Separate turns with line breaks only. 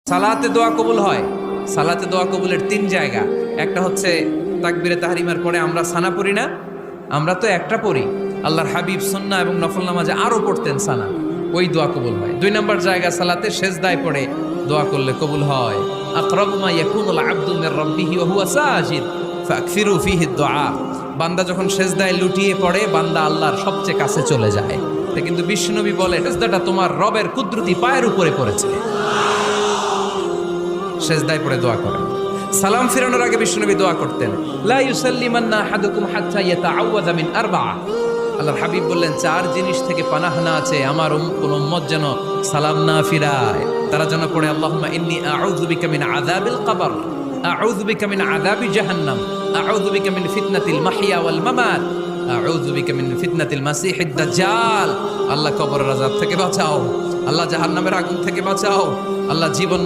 সালাতে দোয়া কবুল হয়। সালাতে দোয়া কবুলের 3 জায়গা। একটা হচ্ছে তাকবীরে তাহরিমার পরে আমরা সানা পড়ি না, আমরা তো একটা পড়ি। আল্লাহর হাবিব সুন্নাহ এবং নফল নামাজে আরো পড়তেন সানা, ওই দোয়া কবুল হয়। 2 নম্বর জায়গা সালাতে সেজদায় পড়ে দোয়া করলে কবুল হয়। আকরাবু মা ইয়াকুনুল আবদু মির রাব্বিহি ওয়া হুয়া সাজিদ ফাকসিরু ফীহি দুআ। বান্দা যখন সেজদায় লুটিয়ে পড়ে বান্দা আল্লাহর সবচেয়ে কাছে চলে যায়। কিন্তু বিশ্বনবী বলে সেজদাটা তোমার রবের কুদরতি পায়ের উপরে পড়েছে। সেজদায় পড়ে দোয়া করেন। সালাম ফিরানোর আগে বিশ্বনবী দোয়া করতেন, লা ইউসাল্লিমান্না আহাদুকুম হাত্তা ইয়াতাআওয়াযা মিন আরবা'a। আল্লাহর হাবিব বললেন 4 জিনিস থেকে পানাহ না আছে আমার কোন উম্মত যেন সালাম না ফিরায়। তারা যেন পড়ে আল্লাহুম্মা ইন্নী আউযু বিকা মিন আযাবিল কবর, আউযু বিকা মিন আযাবি জাহান্নাম, আউযু বিকা মিন ফিতনাতিল মাহইয়া ওয়াল মামাত, আউযু বিকা মিন ফিতনাতিল মাসিহিদ দাজ্জাল। আল্লাহ কবরের আযাব থেকে বাঁচাও, আল্লাহ জাহান্নামের আগুন থেকে বাঁচাও, আল্লাহ জীবন